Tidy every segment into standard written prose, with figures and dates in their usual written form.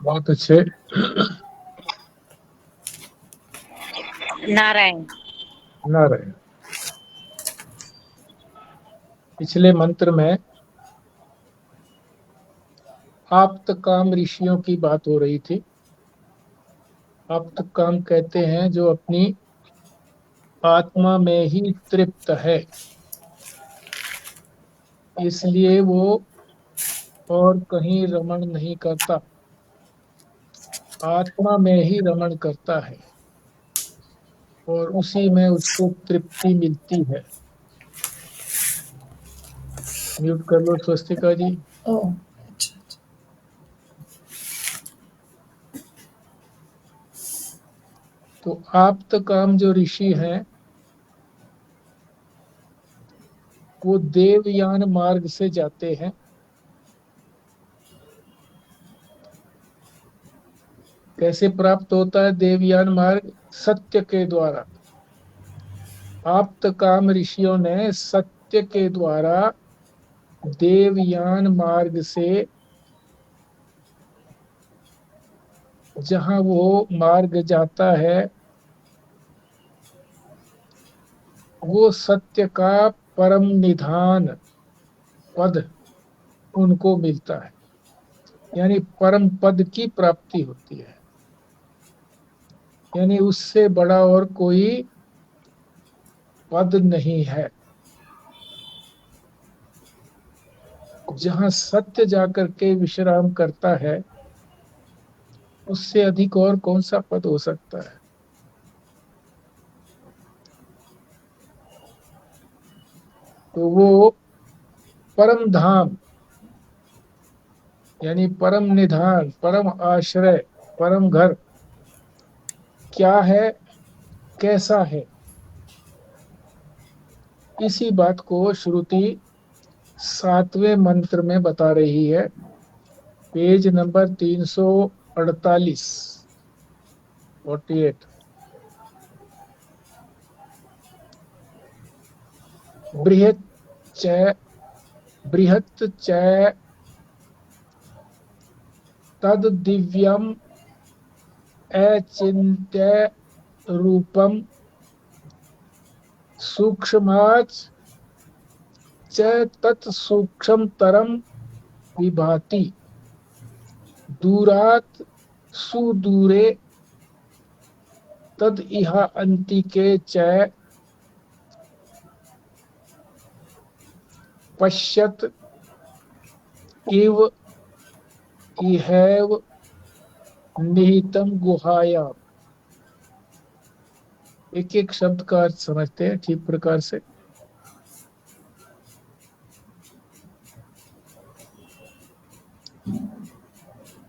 बहुत अच्छे। नारायण। नारायण। पिछले मंत्र में आप्तकाम ऋषियों की बात हो रही थी। आप्तकाम कहते हैं जो अपनी आत्मा में ही तृप्त है, इसलिए वो और कहीं रमण नहीं करता, आत्मा में ही रमण करता है और उसी में उसको तृप्ति मिलती है। म्यूट कर लो स्वस्तिका जी। ओह, अच्छा अच्छा। तो आप्तकाम जो ऋषि हैं वो देवयान मार्ग से जाते हैं। कैसे प्राप्त होता है देवयान मार्ग? सत्य के द्वारा। आप्तकाम ऋषियों ने सत्य के द्वारा देवयान मार्ग से, जहां वो मार्ग जाता है वो सत्य का परम निधान पद उनको मिलता है, यानी परम पद की प्राप्ति होती है। यानी उससे बड़ा और कोई पद नहीं है। जहां सत्य जाकर के विश्राम करता है उससे अधिक और कौन सा पद हो सकता है? तो वो परम धाम, यानी परम निधान, परम आश्रय, परम घर क्या है, कैसा है, इसी बात को श्रुति 7वें मंत्र में बता रही है। Page number 348, 48। बृहत च बृहत च तद दिव्यम अचिन्त्य रूपम सूक्ष्माच च तत् सूक्ष्मतरम विभाति दूरात सुदूरे तद इह अंतिके च पश्यत इव इहैव निहितम गुहायाम। एक एक शब्द का अर्थ समझते हैं ठीक प्रकार से।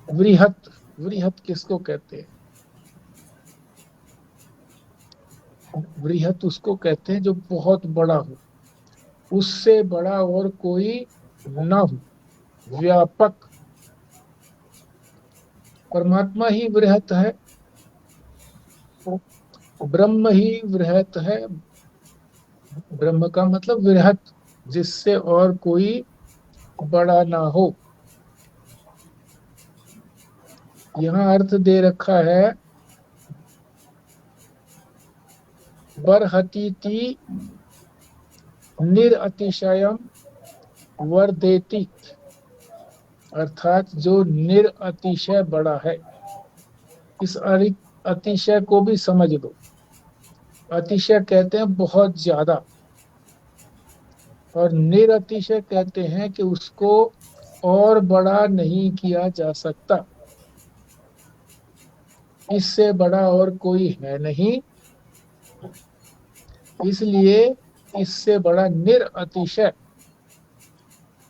वृहत, वृहत किसको कहते हैं? वृहत उसको कहते हैं जो बहुत बड़ा हो, उससे बड़ा और कोई न हो, व्यापक। परमात्मा ही वृहत है, ब्रह्म ही वृहत है। ब्रह्म का मतलब वृहत, जिससे और कोई बड़ा ना हो। यहाँ अर्थ दे रखा है बरहतीति निरतिशयम वर्धेति, अर्थात जो निरतिशय बड़ा है। इस अतिशय को भी समझ लो। अतिशय कहते हैं बहुत ज्यादा, और निरतिशय कहते हैं कि उसको और बड़ा नहीं किया जा सकता, इससे बड़ा और कोई है नहीं, इसलिए इससे बड़ा निरतिशय।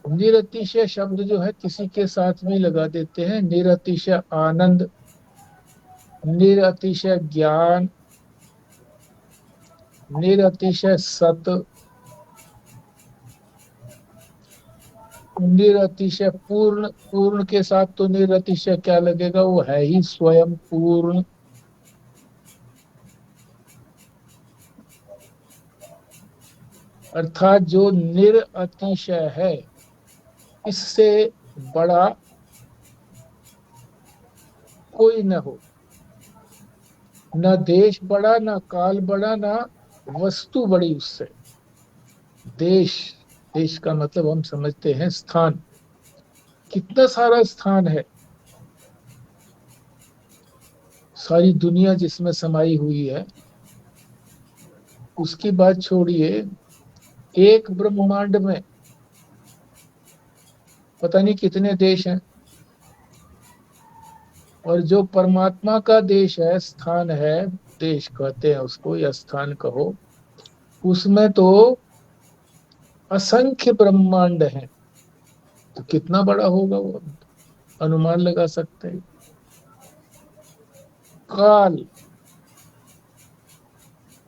निरतिशय शब्द जो है किसी के साथ भी लगा देते हैं। निरतिशय आनंद, निरतिशय ज्ञान, निरतिशय सत, निरतिशय पूर्ण। पूर्ण के साथ तो निरतिशय क्या लगेगा, वो है ही स्वयं पूर्ण। अर्थात जो निरतिशय है, इससे बड़ा कोई न हो, न देश बड़ा, न काल बड़ा, न वस्तु बड़ी उससे। देश, देश का मतलब हम समझते हैं स्थान। कितना सारा स्थान है, सारी दुनिया जिसमें समाई हुई है। उसकी बात छोड़िए, एक ब्रह्मांड में पता नहीं कितने देश हैं। और जो परमात्मा का देश है, स्थान है, देश कहते हैं उसको या स्थान कहो, उसमें तो असंख्य ब्रह्मांड हैं। तो कितना बड़ा होगा वो, अनुमान लगा सकते हैं। काल,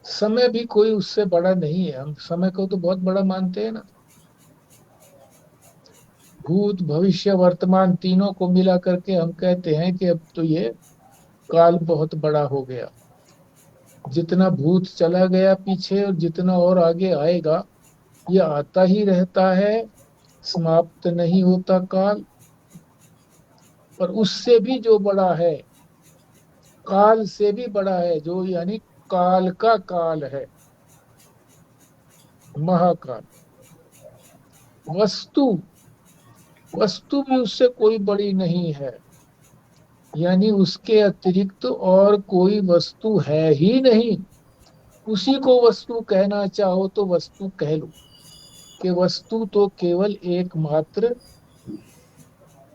समय भी कोई उससे बड़ा नहीं है। हम समय को तो बहुत बड़ा मानते हैं ना। भूत भविष्य वर्तमान तीनों को मिला करके हम कहते हैं कि अब तो ये काल बहुत बड़ा हो गया। जितना भूत चला गया पीछे और जितना और आगे आएगा, ये आता ही रहता है, समाप्त नहीं होता काल। पर उससे भी जो बड़ा है, काल से भी बड़ा है, जो यानी काल का काल है, महाकाल। वस्तु, वस्तु भी उससे कोई बड़ी नहीं है, यानी उसके अतिरिक्त और कोई वस्तु है ही नहीं। उसी को वस्तु कहना चाहो तो वस्तु कह लो, कि वस्तु तो केवल एकमात्र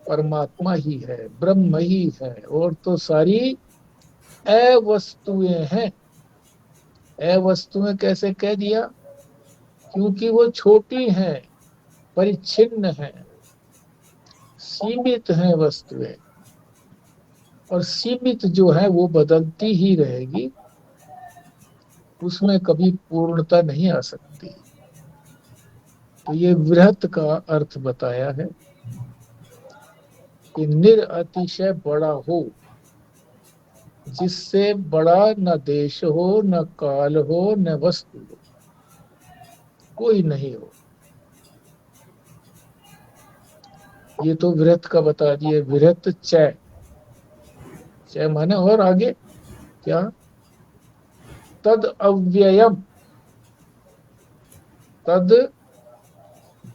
परमात्मा ही है, ब्रह्म ही है, और तो सारी अवस्तुएं हैं। अवस्तुएं कैसे कह दिया? क्योंकि वो छोटी हैं, परिच्छिन्न हैं, सीमित हैं वस्तुएं। और सीमित जो है वो बदलती ही रहेगी, उसमें कभी पूर्णता नहीं आ सकती। तो ये वृहत का अर्थ बताया है कि निरअतिशय बड़ा हो, जिससे बड़ा न देश हो, न काल हो, न वस्तु हो, कोई नहीं हो। ये तो वृहत का बता दिए। वृहत चय, चय माने और आगे क्या? तद अव्ययम, तद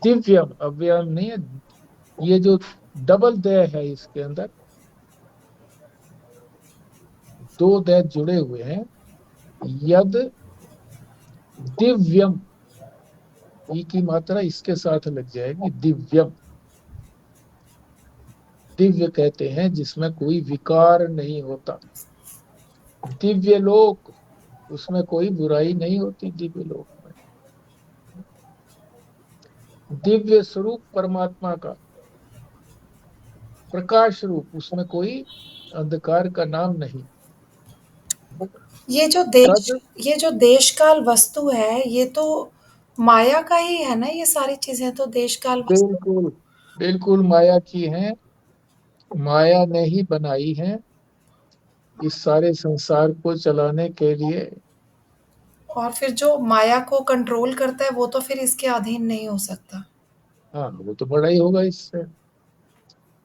दिव्यम, अव्ययम नहीं है। ये जो डबल दय है इसके अंदर, दो दय जुड़े हुए हैं। यद दिव्यम, ई की मात्रा इसके साथ लग जाएगी, दिव्यम। दिव्य कहते हैं जिसमें कोई विकार नहीं होता। दिव्य लोक, उसमें कोई बुराई नहीं होती। दिव्य लोक में दिव्य स्वरूप परमात्मा का, प्रकाश रूप, उसमें कोई अंधकार का नाम नहीं। ये जो देश तद, ये जो देश काल वस्तु है, ये तो माया का ही है ना। ये सारी चीजें तो देश काल वस्तु। बिल्कुल, बिल्कुल माया की हैं। माया ने ही बनाई है इस सारे संसार को चलाने के लिए। और फिर जो माया को कंट्रोल करता है वो तो फिर इसके अधीन नहीं हो सकता। हाँ, वो तो बड़ा ही होगा इससे।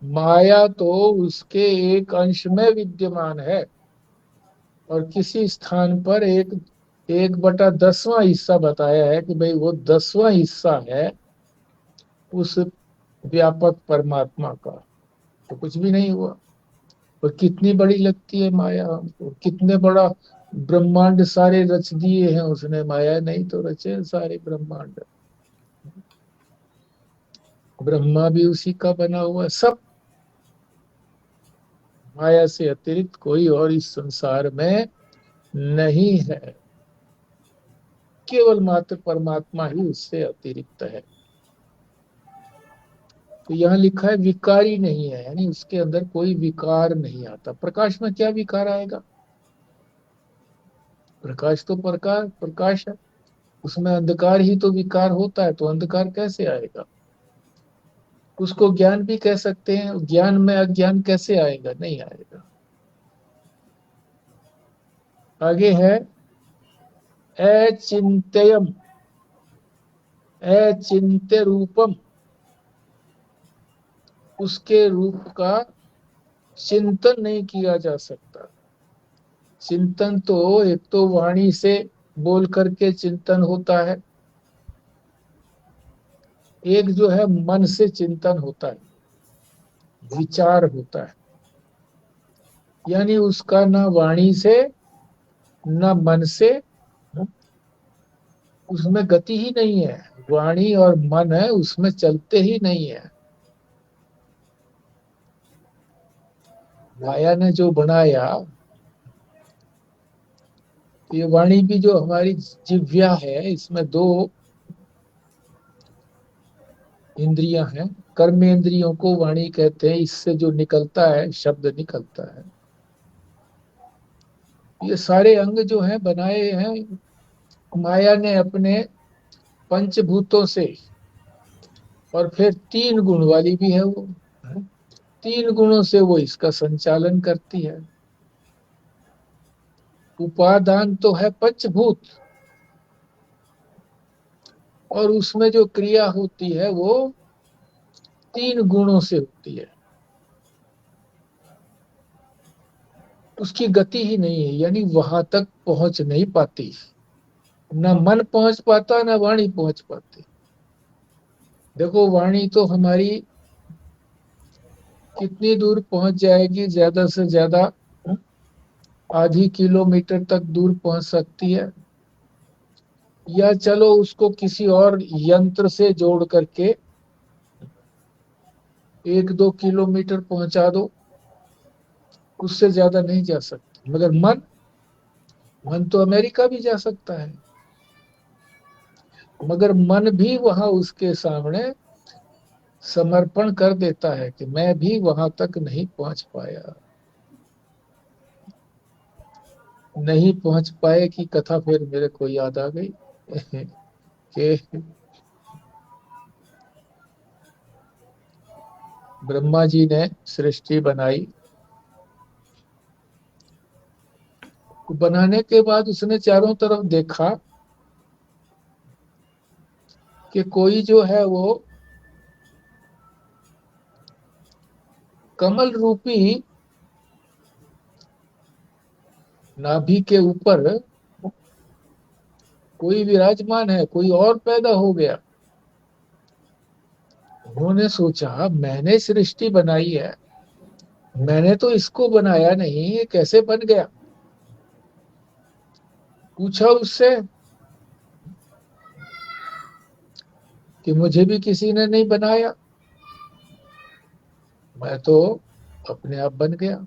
माया तो उसके एक अंश में विद्यमान है, और किसी स्थान पर एक 1/10वां हिस्सा बताया है कि भाई वो 10वां हिस्सा है उस व्यापक परमात्मा का। तो कुछ भी नहीं हुआ। और कितनी बड़ी लगती है माया हमको, कितने बड़ा ब्रह्मांड सारे रच दिए हैं उसने। माया नहीं तो रचे सारे ब्रह्मांड। ब्रह्मा भी उसी का बना हुआ, सब माया से अतिरिक्त कोई और इस संसार में नहीं है। केवल मात्र परमात्मा ही उससे अतिरिक्त है। तो यहाँ लिखा है विकारी नहीं है, यानी उसके अंदर कोई विकार नहीं आता। प्रकाश में क्या विकार आएगा? प्रकाश तो प्रकाश प्रकाश है, उसमें अंधकार ही तो विकार होता है, तो अंधकार कैसे आएगा? उसको ज्ञान भी कह सकते हैं। ज्ञान में अज्ञान कैसे आएगा? नहीं आएगा। आगे है अचिंत्यम, अचिंत्य रूपम, उसके रूप का चिंतन नहीं किया जा सकता। चिंतन तो एक तो वाणी से बोल करके चिंतन होता है, एक जो है मन से चिंतन होता है, विचार होता है। यानी उसका ना वाणी से ना मन से उसमें गति ही नहीं है। वाणी और मन है उसमें चलते ही नहीं है। माया ने जो बनाया, ये वाणी भी जो हमारी जिह्वा है, इसमें दो इंद्रियां हैं। कर्म इंद्रियों को वाणी कहते हैं। इससे जो निकलता है, शब्द निकलता है। ये सारे अंग जो हैं बनाए हैं माया ने अपने पंचभूतों से। और फिर तीन गुण वाली भी है वो। तीन गुणों से वो इसका संचालन करती है। उपादान तो है पंचभूत, और उसमें जो क्रिया होती है वो तीन गुणों से होती है। उसकी गति ही नहीं है, यानी वहां तक पहुंच नहीं पाती। न मन पहुंच पाता, न वाणी पहुंच पाती। देखो वाणी तो हमारी कितनी दूर पहुंच जाएगी, ज्यादा से ज्यादा आधी किलोमीटर तक दूर पहुंच सकती है। या चलो उसको किसी और यंत्र से जोड़ करके 1-2 किलोमीटर पहुंचा दो, उससे ज्यादा नहीं जा सकती। मगर मन, मन तो अमेरिका भी जा सकता है। मगर मन भी वहां उसके सामने समर्पण कर देता है कि मैं भी वहां तक नहीं पहुंच पाया। नहीं पहुंच पाए की कथा फिर मेरे को याद आ गई कि ब्रह्मा जी ने सृष्टि बनाई। बनाने के बाद उसने चारों तरफ देखा कि कोई जो है वो कमल रूपी नाभि के ऊपर कोई विराजमान है, कोई और पैदा हो गया। उन्होंने सोचा मैंने सृष्टि बनाई है, मैंने तो इसको बनाया नहीं, ये कैसे बन गया। पूछा उससे कि मुझे भी किसी ने नहीं बनाया, मैं तो अपने आप बन गया।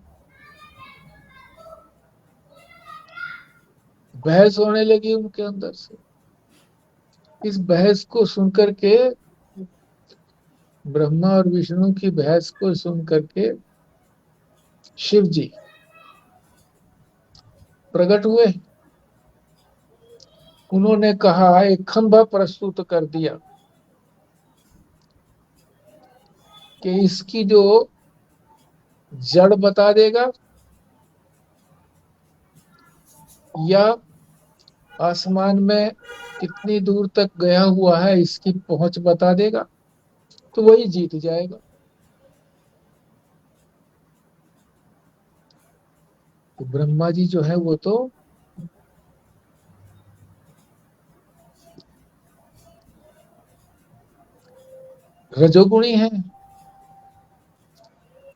बहस होने लगी उनके अंदर से। इस बहस को सुनकर के, ब्रह्मा और विष्णु की बहस को सुन करके शिव जी प्रकट हुए। उन्होंने कहा, एक खंभा प्रस्तुत कर दिया कि इसकी जो जड़ बता देगा या आसमान में कितनी दूर तक गया हुआ है इसकी पहुंच बता देगा, तो वही जीत जाएगा। तो ब्रह्मा जी जो है वो तो रजोगुणी है,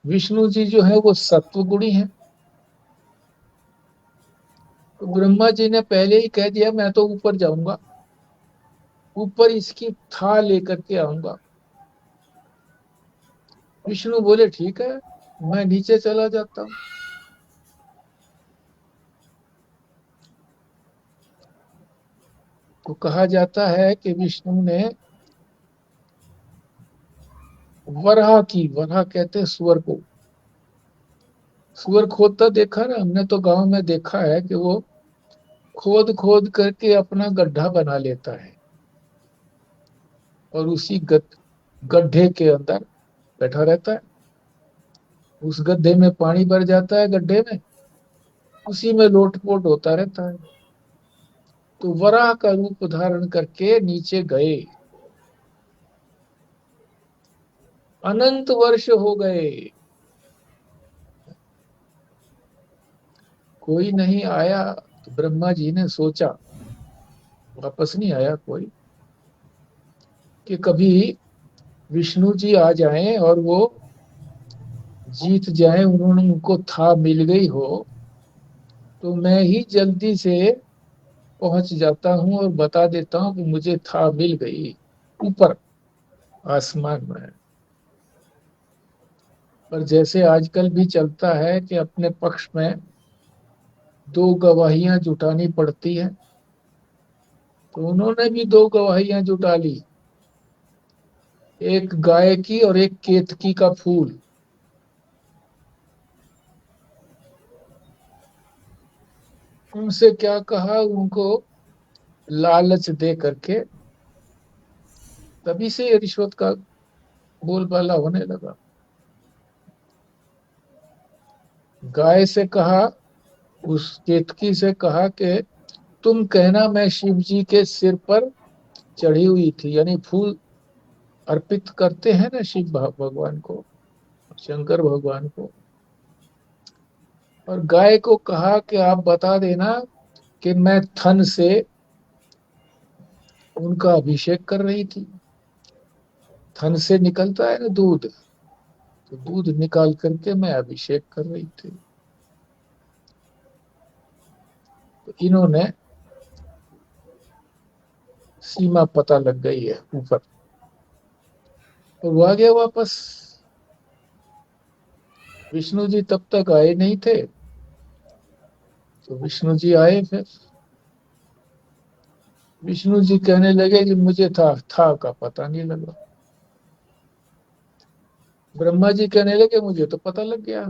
विष्णु जी जो है वो सत्व गुणी है। तो ब्रह्मा जी ने पहले ही कह दिया मैं तो ऊपर जाऊंगा, ऊपर इसकी था लेकर के आऊंगा। विष्णु बोले ठीक है, मैं नीचे चला जाता हूँ। तो कहा जाता है कि विष्णु ने वराह की, वराह कहते हैं सुअर को, सुअर खोदता देखा ना हमने, तो गांव में देखा है कि वो खोद खोद करके अपना गड्ढा बना लेता है और उसी गड्ढे के अंदर बैठा रहता है। उस गड्ढे में पानी भर जाता है, गड्ढे में उसी में लोटपोट होता रहता है। तो वराह का रूप धारण करके नीचे गए। अनंत वर्ष हो गए, कोई नहीं आया तो ब्रह्मा जी ने सोचा, वापस नहीं आया कोई, कि कभी विष्णु जी आ जाएं और वो जीत जाएं, उन्होंने उनको था मिल गई हो, तो मैं ही जल्दी से पहुंच जाता हूं और बता देता हूं कि मुझे था मिल गई ऊपर आसमान में। पर जैसे आजकल भी चलता है कि अपने पक्ष में दो गवाहियां जुटानी पड़ती है, तो उन्होंने भी दो गवाहियां जुटा ली, एक गाय की और एक केतकी का फूल। उनसे क्या कहा, उनको लालच दे करके, तभी से ये रिश्वत का बोलबाला होने लगा। गाय से कहा, उस केतकी से कहा कि तुम कहना मैं शिव जी के सिर पर चढ़ी हुई थी, यानी फूल अर्पित करते हैं ना शिव भगवान को, शंकर भगवान को। और गाय को कहा कि आप बता देना कि मैं थन से उनका अभिषेक कर रही थी। थन से निकलता है ना दूध, तो दूध निकाल करके मैं अभिषेक कर रही थी। तो इन्होंने सीमा पता लग गई है ऊपर, और वो आ गया वापस। विष्णु जी तब तक आए नहीं थे, तो विष्णु जी आए फिर। विष्णु जी कहने लगे कि मुझे था का पता नहीं लगा। ब्रह्मा जी कहने लगे मुझे तो पता लग गया।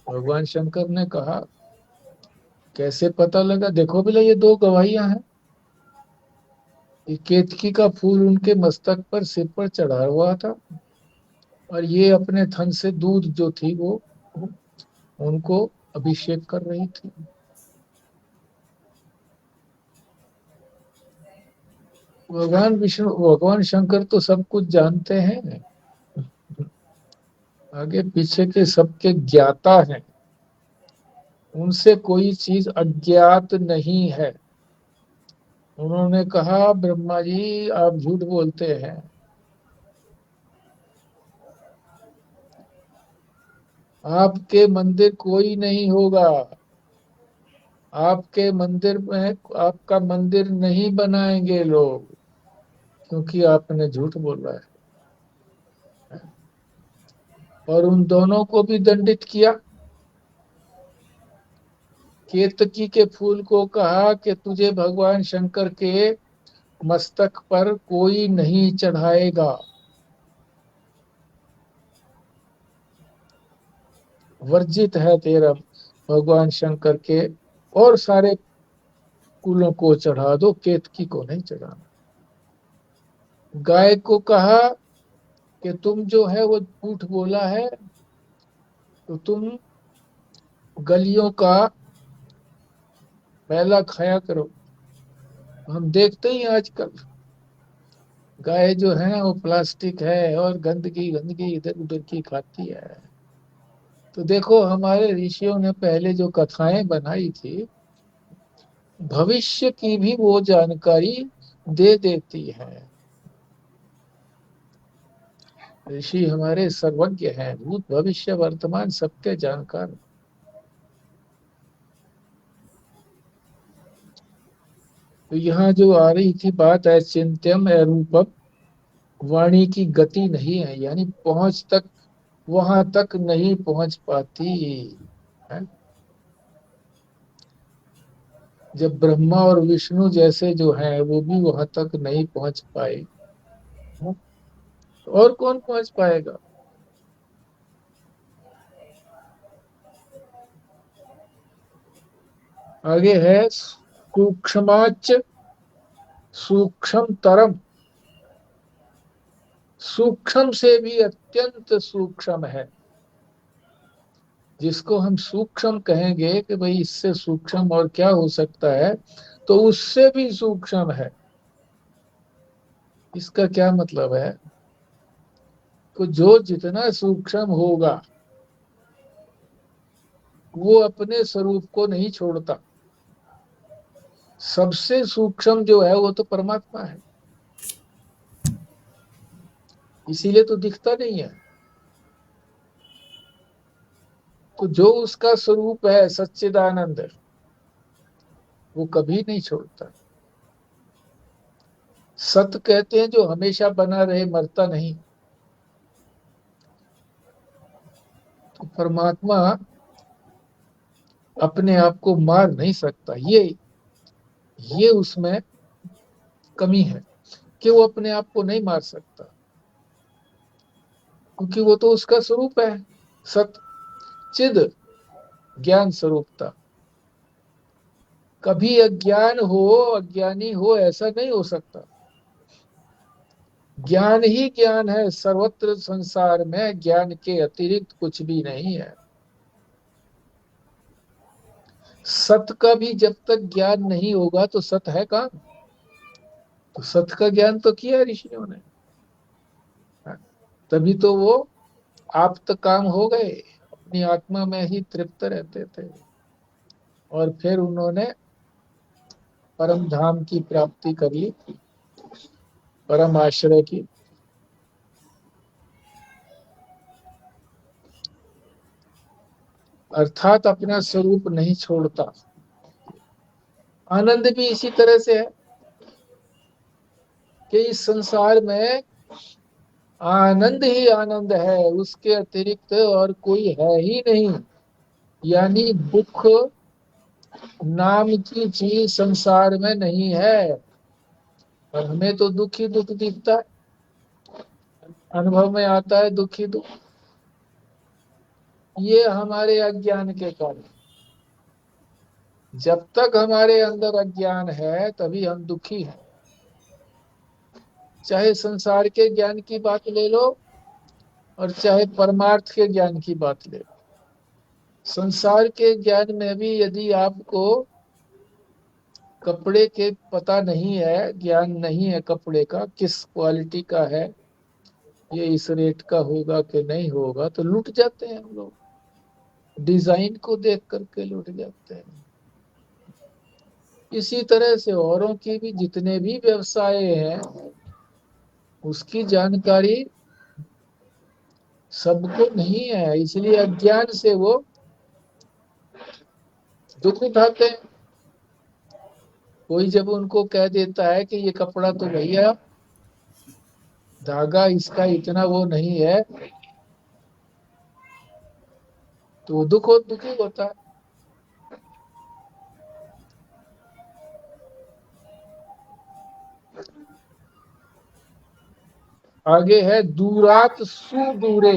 भगवान शंकर ने कहा, कैसे पता लगा? देखो भला ये दो गवाहियां हैं, ये केतकी का फूल उनके मस्तक पर, सिर पर चढ़ा हुआ था, और ये अपने थन से दूध जो थी वो उनको अभिषेक कर रही थी। भगवान शंकर तो सब कुछ जानते हैं, आगे पीछे के सबके ज्ञाता हैं, उनसे कोई चीज अज्ञात नहीं है। उन्होंने कहा, ब्रह्मा जी आप झूठ बोलते हैं, आपके मंदिर कोई नहीं होगा, आपके मंदिर में आपका मंदिर नहीं बनाएंगे लोग, क्योंकि आपने झूठ बोला है। और उन दोनों को भी दंडित किया। केतकी के फूल को कहा कि तुझे भगवान शंकर के मस्तक पर कोई नहीं चढ़ाएगा, वर्जित है तेरा भगवान शंकर के और सारे कुलों को चढ़ा दो, केतकी को नहीं चढ़ाना। गाय को कहा कि तुम जो है वो झूठ बोला है, तो तुम गलियों का मैला खाया करो। हम देखते ही आजकल गाय जो है वो प्लास्टिक है और गंदगी गंदगी इधर उधर की खाती है। तो देखो हमारे ऋषियों ने पहले जो कथाएं बनाई थी, भविष्य की भी वो जानकारी दे देती है। ऋषि हमारे सर्वज्ञ हैं, भूत भविष्य वर्तमान सबके जानकार। तो यहाँ जो आ रही थी बात है, चिंत्यम रूपम, वाणी की गति नहीं है, यानी पहुंच तक, वहां तक नहीं पहुंच पाती है। जब ब्रह्मा और विष्णु जैसे जो हैं वो भी वहां तक नहीं पहुंच पाए, तो और कौन पहुंच पाएगा? आगे है, सूक्ष्माच सूक्ष्म तरम, सूक्ष्म से भी अत्यंत सूक्ष्म है। जिसको हम सूक्ष्म कहेंगे कि भाई इससे सूक्ष्म और क्या हो सकता है, तो उससे भी सूक्ष्म है। इसका क्या मतलब है? तो जो जितना सूक्ष्म होगा, वो अपने स्वरूप को नहीं छोड़ता। सबसे सूक्ष्म जो है वो तो परमात्मा है, इसीलिए तो दिखता नहीं है। तो जो उसका स्वरूप है सच्चिदानंद, वो कभी नहीं छोड़ता। सत कहते हैं जो हमेशा बना रहे, मरता नहीं। तो परमात्मा अपने आप को मार नहीं सकता। ये उसमें कमी है कि वो अपने आप को नहीं मार सकता, क्योंकि वो तो उसका स्वरूप है, सत चिद ज्ञान स्वरूपता। कभी अज्ञान हो, अज्ञानी हो, ऐसा नहीं हो सकता। ज्ञान ही ज्ञान है, सर्वत्र संसार में ज्ञान के अतिरिक्त कुछ भी नहीं है। सत का भी जब तक ज्ञान नहीं होगा तो सत है कहाँ। तो सत का ज्ञान तो किया ऋषियों ने, तभी तो वो आप्त काम हो गए, अपनी आत्मा में ही तृप्त रहते थे। और फिर उन्होंने परम धाम की प्राप्ति कर ली, परम आश्रय की। अर्थात अपना स्वरूप नहीं छोड़ता। आनंद भी इसी तरह से है कि इस संसार में आनंद ही आनंद है, उसके अतिरिक्त और कोई है ही नहीं। यानी दुख नाम की चीज संसार में नहीं है। और हमें तो दुख ही दुख दिखता है, अनुभव में आता है दुख ही दुख। ये हमारे अज्ञान के कारण। जब तक हमारे अंदर अज्ञान है तभी हम दुखी हैं। चाहे संसार के ज्ञान की बात ले लो और चाहे परमार्थ के ज्ञान की बात ले लो। संसार के ज्ञान में भी यदि आपको कपड़े के पता नहीं है, ज्ञान नहीं है कपड़े का किस क्वालिटी का है, ये इस रेट का होगा कि नहीं होगा, तो लूट जाते हैं हम लोग। डिजाइन को देख करके लूट जाते हैं। इसी तरह से औरों की भी जितने भी व्यवसाय हैं उसकी जानकारी सबको नहीं है, इसलिए अज्ञान से वो दुख उठाते हैं। कोई जब उनको कह देता है कि ये कपड़ा तो भैया धागा इसका इतना वो नहीं है, तो वो दुखी होता है। आगे है दूरात सुदूरे।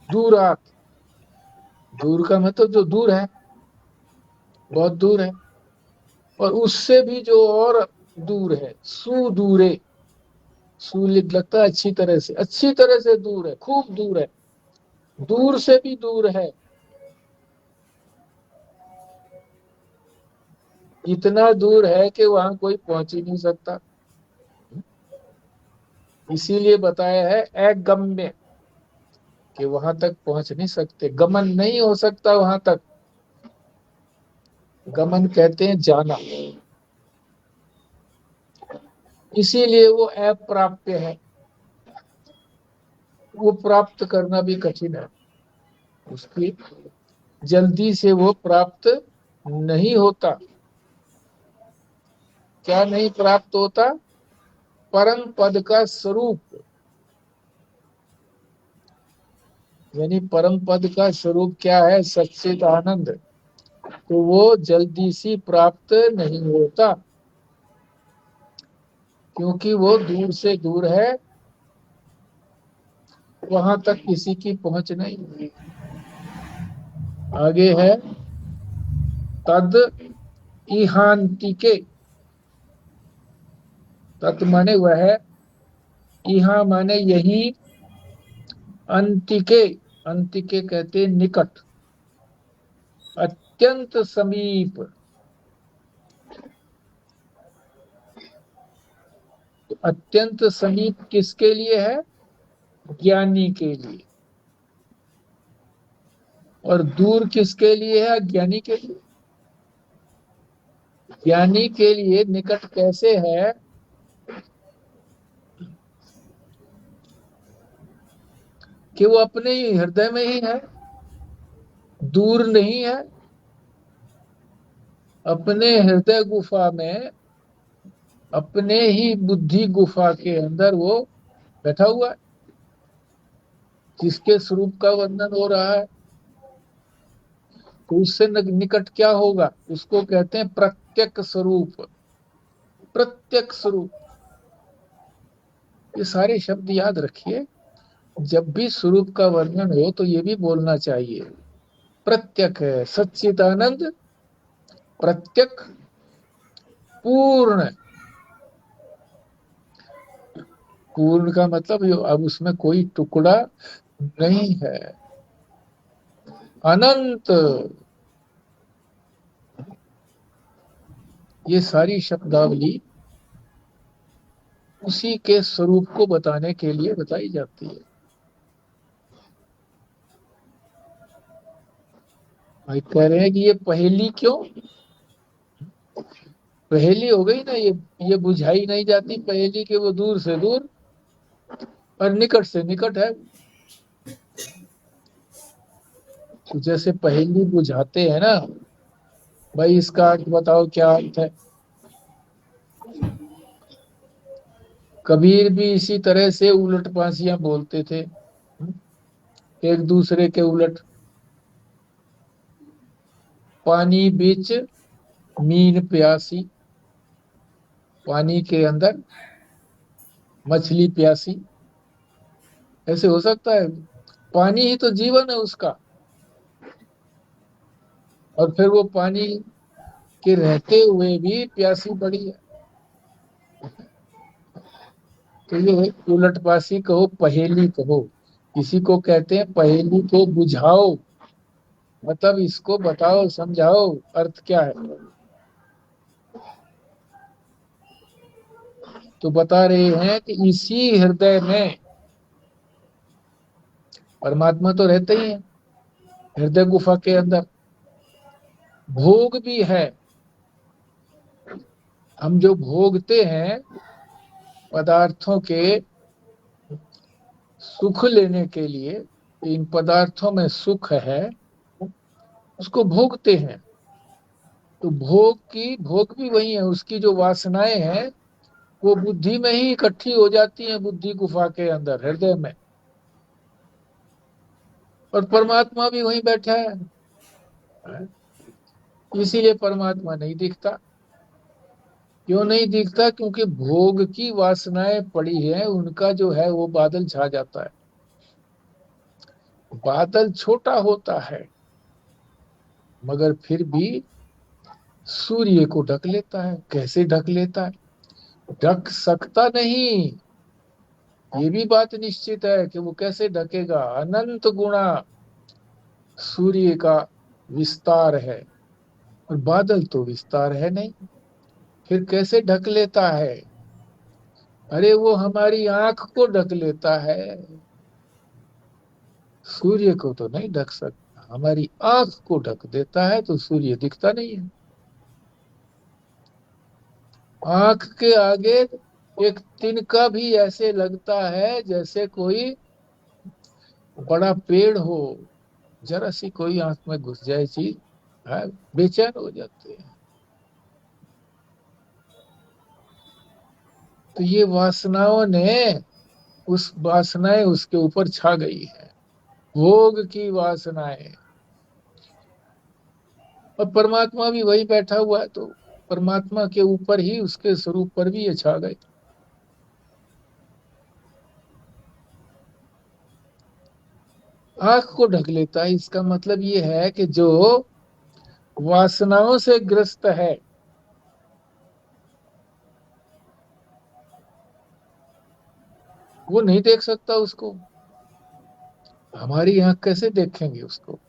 दूरात, दूर का मतलब जो दूर है, बहुत दूर है। और उससे भी जो और दूर है, सुदूरे। सुलिख लगता है अच्छी तरह से दूर है, खूब दूर है, दूर से भी दूर है। इतना दूर है कि वहां कोई पहुंच ही नहीं सकता। इसीलिए बताया है अगम्य, कि वहां तक पहुंच नहीं सकते, गमन नहीं हो सकता वहां तक। गमन कहते हैं जाना, इसीलिए वो अप्राप्य है। वो प्राप्त करना भी कठिन है, उसकी जल्दी से वो प्राप्त नहीं होता। क्या नहीं प्राप्त होता? परम पद का स्वरूप। यानी परम पद का स्वरूप क्या है? सच्चिद आनंद। तो वो जल्दी से प्राप्त नहीं होता, क्योंकि वो दूर से दूर है, वहां तक किसी की पहुंच नहीं। आगे है तद इहांतिके। तत् माने वह, इहा माने यही, अंतिके, अंतिके कहते निकट, अत्यंत समीप। तो अत्यंत समीप किसके लिए है? ज्ञानी के लिए। और दूर किसके लिए है? अज्ञानी के लिए। ज्ञानी के लिए निकट कैसे है? कि वो अपने ही हृदय में ही है, दूर नहीं है। अपने हृदय गुफा में, अपने ही बुद्धि गुफा के अंदर वो बैठा हुआ है, जिसके स्वरूप का वर्णन हो रहा है। तो उससे निकट क्या होगा? उसको कहते हैं प्रत्यक्ष स्वरूप। प्रत्यक्ष स्वरूप, ये सारे शब्द याद रखिए। जब भी स्वरूप का वर्णन हो तो ये भी बोलना चाहिए। प्रत्यक्ष है, सच्चिदानंद, प्रत्यक्ष, पूर्ण। पूर्ण का मतलब अब उसमें कोई टुकड़ा नहीं है, अनंत। ये सारी शब्दावली उसी के स्वरूप को बताने के लिए बताई जाती है। भाई कह रहे हैं कि ये पहेली क्यों? पहेली हो गई ना ये बुझाई नहीं जाती पहेली के, वो दूर से दूर और निकट से निकट है। तो जैसे पहेली बुझाते हैं ना, भाई इसका अर्थ बताओ, क्या अर्थ है? कबीर भी इसी तरह से उलट पासियां बोलते थे, एक दूसरे के उलट। पानी बीच मीन प्यासी, पानी के अंदर मछली प्यासी, ऐसे हो सकता है? पानी ही तो जीवन है उसका, और फिर वो पानी के रहते हुए भी प्यासी पड़ी है। तो ये उलटपासी कहो, पहेली कहो, इसी को कहते हैं पहेली को बुझाओ। मतलब इसको बताओ, समझाओ, अर्थ क्या है। तो बता रहे हैं कि इसी हृदय में परमात्मा तो रहते ही है, हृदय गुफा के अंदर। भोग भी है। हम जो भोगते हैं पदार्थों के सुख लेने के लिए, इन पदार्थों में सुख है, उसको भोगते हैं। तो भोग भी वही है, उसकी जो वासनाएं हैं वो बुद्धि में ही इकट्ठी हो जाती हैं, बुद्धि गुफा के अंदर, हृदय में। और परमात्मा भी वहीं बैठा है, इसीलिए परमात्मा नहीं दिखता। क्यों नहीं दिखता? क्योंकि भोग की वासनाएं पड़ी है, उनका जो है वो बादल छा जाता है। बादल छोटा होता है मगर फिर भी सूर्य को ढक लेता है। कैसे ढक लेता है? ढक सकता नहीं, ये भी बात निश्चित है कि वो कैसे ढकेगा। अनंत गुणा सूर्य का विस्तार है, और बादल तो विस्तार है नहीं, फिर कैसे ढक लेता है? अरे वो हमारी आंख को ढक लेता है, सूर्य को तो नहीं ढक सकता। हमारी आंख को ढक देता है तो सूर्य दिखता नहीं है। आंख के आगे एक तिनका भी ऐसे लगता है जैसे कोई बड़ा पेड़ हो, जरा सी कोई आंख में घुस जाए चीज, है, बेचैन हो जाते हैं। तो ये वासनाओं ने, उस वासनाएं उसके ऊपर छा गई है, भोग की वासनाएं। और परमात्मा भी वही बैठा हुआ है, तो परमात्मा के ऊपर ही, उसके स्वरूप पर भी ये छा गए। आंख को ढक लेता है, इसका मतलब ये है कि जो वासनाओं से ग्रस्त है, वो नहीं देख सकता उसको। हमारी आंख कैसे देखेंगे उसको?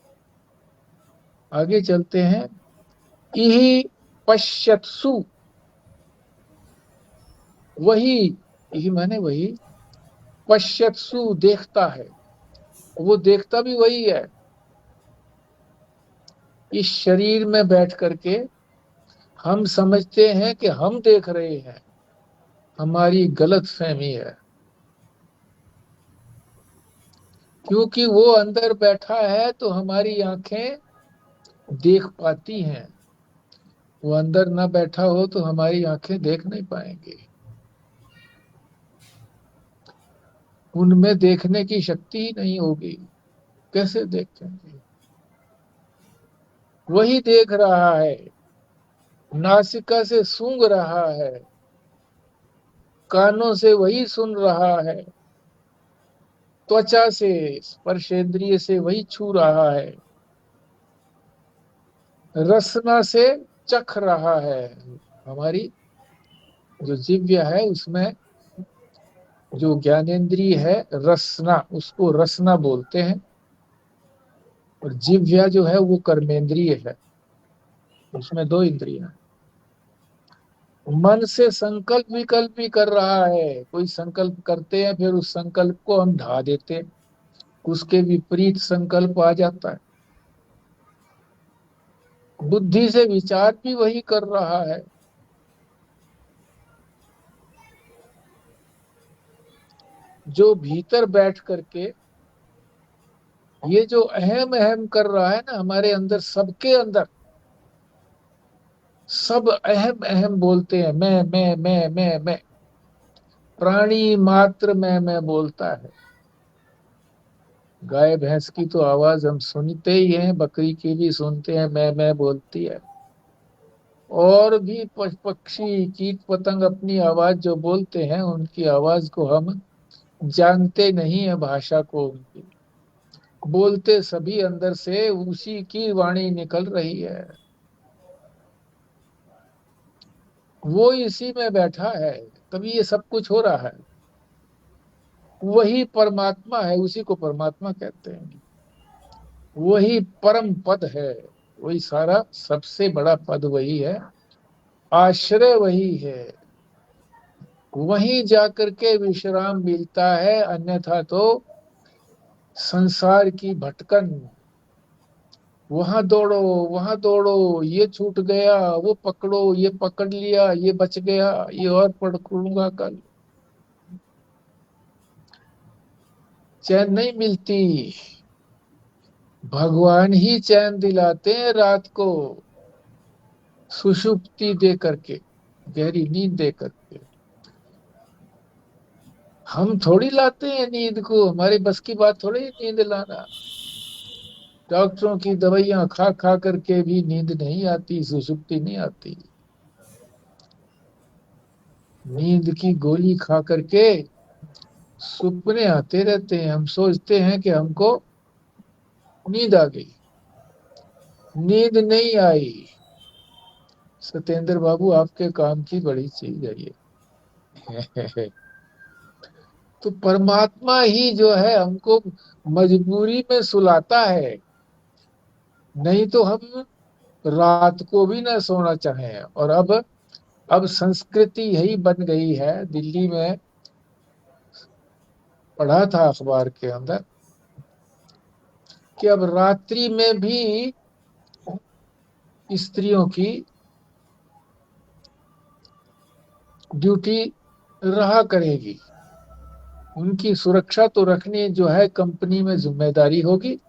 आगे चलते हैं। इहि पश्यत्सु, वही, इहि माने वही, पश्यत्सु देखता है, वो देखता भी वही है। इस शरीर में बैठ करके हम समझते हैं कि हम देख रहे हैं, हमारी गलत फहमी है। क्योंकि वो अंदर बैठा है तो हमारी आंखें देख पाती हैं, वो अंदर ना बैठा हो तो हमारी आंखें देख नहीं पाएंगी, उनमें देखने की शक्ति ही नहीं होगी, कैसे देखेंगे। वही देख रहा है, नासिका से सूंघ रहा है, कानों से वही सुन रहा है, त्वचा से स्पर्शेंद्रिय से वही छू रहा है, रसना से चख रहा है। हमारी जो जिव्या है उसमें जो ज्ञानेंद्रिय है रसना, उसको रसना बोलते हैं, और जिव्या जो है वो कर्मेंद्रिय है, उसमें दो इंद्रियां हैं। मन से संकल्प विकल्प भी कर रहा है, कोई संकल्प करते हैं फिर उस संकल्प को हम ढा देते हैं, उसके विपरीत संकल्प आ जाता है। बुद्धि से विचार भी वही कर रहा है। जो भीतर बैठ करके ये जो अहम अहम कर रहा है ना, हमारे अंदर, सबके अंदर सब अहम अहम बोलते हैं, मैं। प्राणी मात्र मैं बोलता है। गाय भैंस की तो आवाज हम सुनते ही हैं, बकरी की भी सुनते हैं, मैं बोलती है। और भी पक्षी कीट पतंग अपनी आवाज जो बोलते हैं, उनकी आवाज को हम जानते नहीं है, भाषा को उनकी बोलते सभी अंदर से उसी की वाणी निकल रही है। वो इसी में बैठा है, तभी ये सब कुछ हो रहा है। वही परमात्मा है, उसी को परमात्मा कहते हैं। वही परम पद है, वही सारा सबसे बड़ा पद वही है, आश्रय वही है। वहीं जाकर के विश्राम मिलता है, अन्यथा तो संसार की भटकन, वहां दौड़ो वहां दौड़ो, ये छूट गया वो पकड़ो, ये पकड़ लिया ये बच गया, ये और पकड़ूंगा कल, चैन नहीं मिलती। भगवान ही चैन दिलाते हैं रात को, सुषुप्ति दे करके, गहरी नींद दे करके। हम थोड़ी लाते हैं नींद को, हमारे बस की बात थोड़ी है नींद लाना। डॉक्टरों की दवाइयां खा खा करके भी नींद नहीं आती, सुषुप्ति नहीं आती। नींद की गोली खा करके सपने आते रहते हैं, हम सोचते हैं कि हमको नींद आ गई, नींद नहीं आई। सत्येंद्र बाबू, आपके काम की बड़ी चीज है ये। तो परमात्मा ही जो है हमको मजबूरी में सुलाता है, नहीं तो हम रात को भी ना सोना चाहें। और अब संस्कृति यही बन गई है। दिल्ली में पढ़ा था अखबार के अंदर कि अब रात्रि में भी स्त्रियों की ड्यूटी रहा करेगी। उनकी सुरक्षा तो रखनी जो है कंपनी में जिम्मेदारी होगी,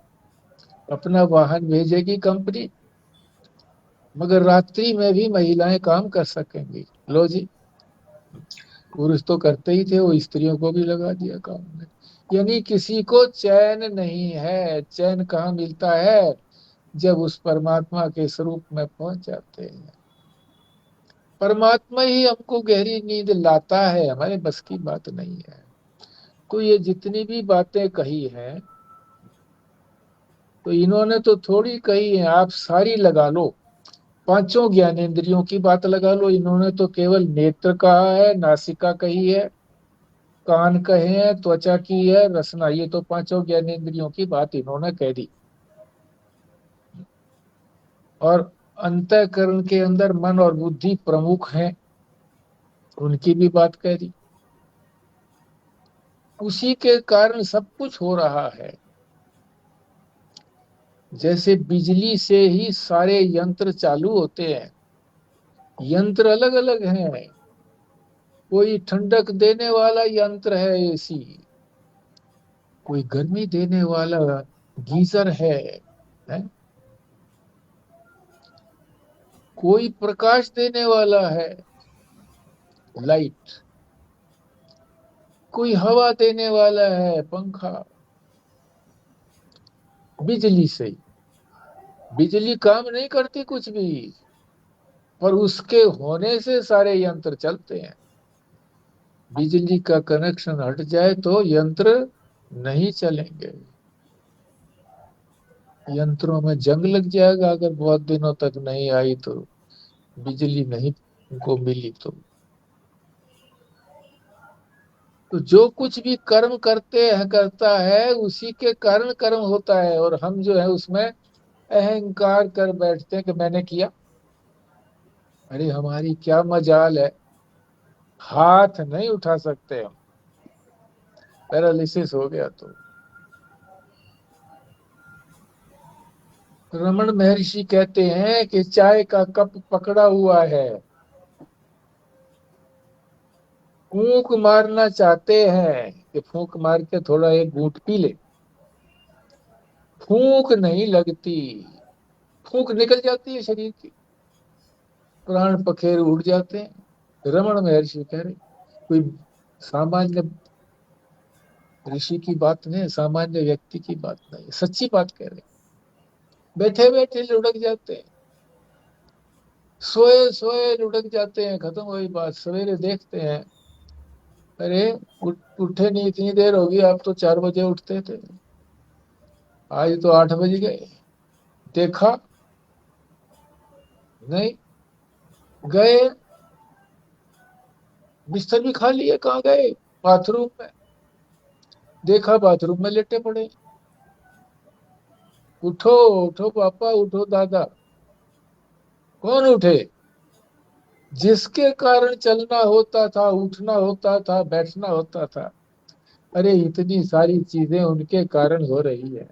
अपना वाहन भेजेगी कंपनी, मगर रात्रि में भी महिलाएं काम कर सकेंगी। लो जी, पुरुष तो करते ही थे, वो स्त्रियों को भी लगा दिया काम में। यानी किसी को चैन नहीं है। चैन कहाँ मिलता है? जब उस परमात्मा के स्वरूप में पहुंच जाते हैं। परमात्मा ही हमको गहरी नींद लाता है, हमारे बस की बात नहीं है। तो ये जितनी भी बातें कही हैं, तो इन्होंने तो थोड़ी कही है, आप सारी लगा लो। पांचों ज्ञानेंद्रियों की बात लगा लो, इन्होंने तो केवल नेत्र कहा है, नासिका कही है, कान कहे हैं, त्वचा की है, रसना, ये तो पांचों ज्ञानेंद्रियों की बात इन्होंने कह दी। और अंतःकरण के अंदर मन और बुद्धि प्रमुख हैं, उनकी भी बात कह दी। उसी के कारण सब कुछ हो रहा है। जैसे बिजली से ही सारे यंत्र चालू होते हैं। यंत्र अलग अलग हैं। कोई ठंडक देने वाला यंत्र है एसी, कोई गर्मी देने वाला गीजर है? कोई प्रकाश देने वाला है लाइट, कोई हवा देने वाला है पंखा। बिजली से ही। बिजली काम नहीं करती कुछ भी, पर उसके होने से सारे यंत्र चलते हैं। बिजली का कनेक्शन हट जाए तो यंत्र नहीं चलेंगे। यंत्रों में जंग लग जाएगा अगर बहुत दिनों तक नहीं आई तो, बिजली नहीं को मिली तो जो कुछ भी कर्म करते हैं करता है उसी के कारण कर्म होता है, और हम जो है उसमें अहंकार कर बैठते हैं कि मैंने किया। अरे हमारी क्या मजाल है, हाथ नहीं उठा सकते हम, पैरालिसिस हो गया तो। रमन महर्षि कहते हैं कि चाय का कप पकड़ा हुआ है, फूंक मारना चाहते हैं कि फूंक मार के थोड़ा एक घूंट पी ले, फूंक नहीं लगती, फूंक निकल जाती है शरीर की, प्राण पखेरु उड़ जाते हैं। रमन महर्षि कह रहे कोई सामान्य ऋषि की बात नहीं, सामान्य व्यक्ति की बात नहीं, सच्ची बात कह रहे। बैठे बैठे लुढ़क जाते हैं, सोए सोए लुढ़क जाते हैं, खत्म हुई बात। सवेरे देखते हैं, अरे उठे नहीं, इतनी देर होगी, आप तो 4 बजे उठते थे, आज तो 8 बज गए। देखा नहीं, गए बिस्तर भी खा लिए, कहाँ गए, बाथरूम में। देखा बाथरूम में लेटे पड़े। उठो उठो पापा, उठो दादा। कौन उठे? जिसके कारण चलना होता था, उठना होता था, बैठना होता था। अरे इतनी सारी चीजें उनके कारण हो रही है,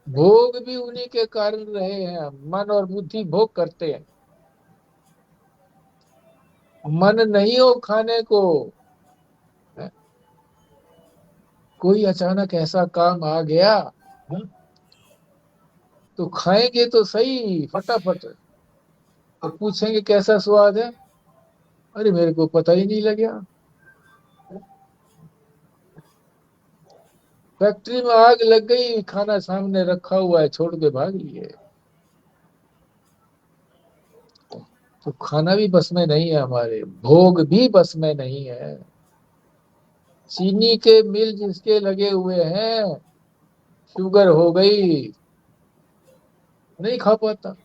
भोग भी उन्हीं के कारण रहे हैं। मन और बुद्धि भोग करते हैं, मन नहीं हो खाने को। कोई अचानक ऐसा काम आ गया, तो खाएंगे तो सही फटाफट, और पूछेंगे कैसा स्वाद है, अरे मेरे को पता ही नहीं लगा। फैक्ट्री में आग लग गई, खाना सामने रखा हुआ है, छोड़ के भाग लिए। तो खाना भी बस में नहीं है हमारे, भोग भी बस में नहीं है। चीनी के मिल जिसके लगे हुए हैं, शुगर हो गई, नहीं खा पाता।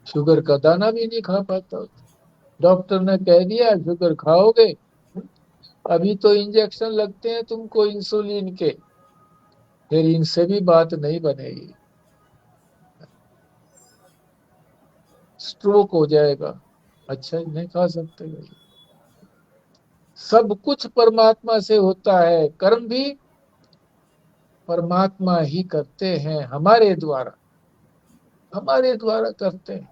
शुगर का दाना भी नहीं खा पाता। डॉक्टर ने कह दिया शुगर खाओगे, अभी तो इंजेक्शन लगते हैं तुमको इंसुलिन के, फिर इनसे भी बात नहीं बनेगी, स्ट्रोक हो जाएगा। अच्छा नहीं खा सकते भाई। सब कुछ परमात्मा से होता है, कर्म भी परमात्मा ही करते हैं, हमारे द्वारा करते हैं।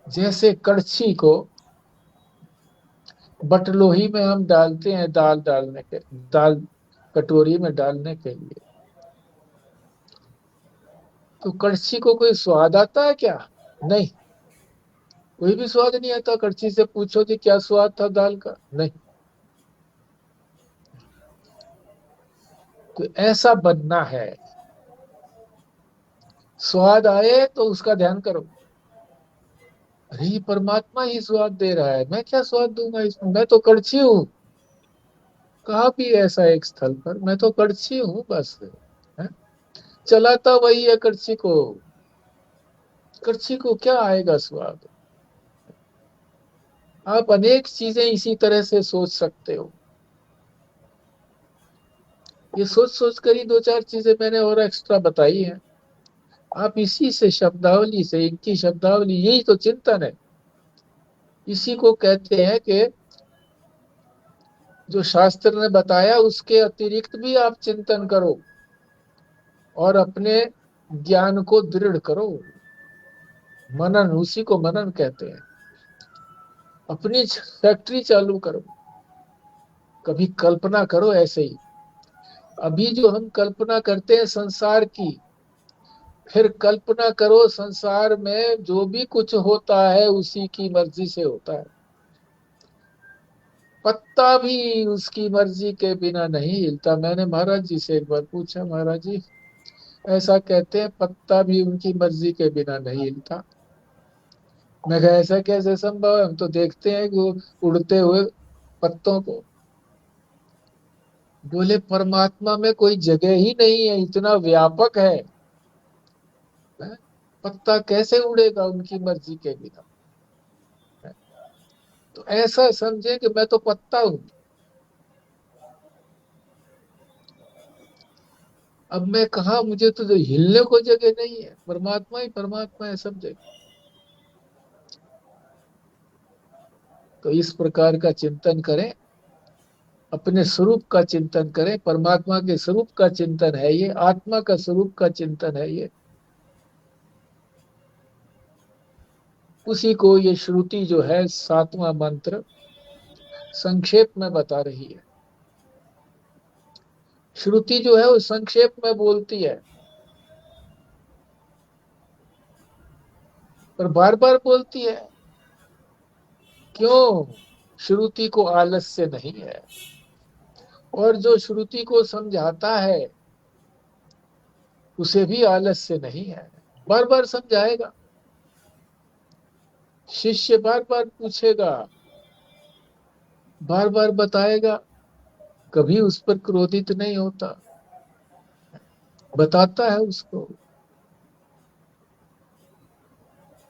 जैसे कड़छी को बटलोही में हम डालते हैं दाल कटोरी में डालने के लिए, तो कड़छी को कोई स्वाद आता है क्या? नहीं, कोई भी स्वाद नहीं आता। कड़छी से पूछो कि क्या स्वाद था दाल का, नहीं। तो ऐसा बनना है, स्वाद आए तो उसका ध्यान करो। अरे परमात्मा ही स्वाद दे रहा है, मैं क्या स्वाद दूंगा इसमें, मैं तो कड़छी हूँ। कहा भी ऐसा एक स्थल पर, मैं तो कड़छी हूँ बस, है? चलाता वही है कड़छी को, कड़छी को क्या आएगा स्वाद। आप अनेक चीजें इसी तरह से सोच सकते हो। ये सोच सोच कर ही 2-4 चीजें मैंने और एक्स्ट्रा बताई हैं। आप इसी से शब्दावली से, इनकी शब्दावली, यही तो चिंतन है। इसी को कहते हैं कि जो शास्त्र ने बताया उसके अतिरिक्त भी आप चिंतन करो और अपने ज्ञान को दृढ़ करो। मनन, उसी को मनन कहते हैं। अपनी फैक्ट्री चालू करो, कभी कल्पना करो ऐसे ही। अभी जो हम कल्पना करते हैं संसार की, फिर कल्पना करो संसार में जो भी कुछ होता है उसी की मर्जी से होता है। पत्ता भी उसकी मर्जी के बिना नहीं हिलता। मैंने महाराज जी से एक बार पूछा, महाराज जी ऐसा कहते हैं पत्ता भी उनकी मर्जी के बिना नहीं हिलता। मैं कहा ऐसा कैसे संभव है, हम तो देखते हैं कि वो उड़ते हुए पत्तों को। बोले परमात्मा में कोई जगह ही नहीं है, इतना व्यापक है। हैं? पत्ता कैसे उड़ेगा उनकी मर्जी के बिना। हैं? तो ऐसा समझे कि मैं तो पत्ता हूं। अब मैं कहा, मुझे तो जो हिलने को जगह नहीं है, परमात्मा ही परमात्मा है सब जगह। तो इस प्रकार का चिंतन करें, अपने स्वरूप का चिंतन करें। परमात्मा के स्वरूप का चिंतन है ये, आत्मा का स्वरूप का चिंतन है ये। उसी को ये श्रुति जो है, सातवां मंत्र संक्षेप में बता रही है। श्रुति जो है वो संक्षेप में बोलती है, पर बार बार बोलती है। क्यों? श्रुति को आलस्य नहीं है, और जो श्रुति को समझाता है उसे भी आलस्य नहीं है। बार बार समझाएगा, शिष्य बार बार पूछेगा, बार बार बताएगा, कभी उस पर क्रोधित नहीं होता, बताता है उसको।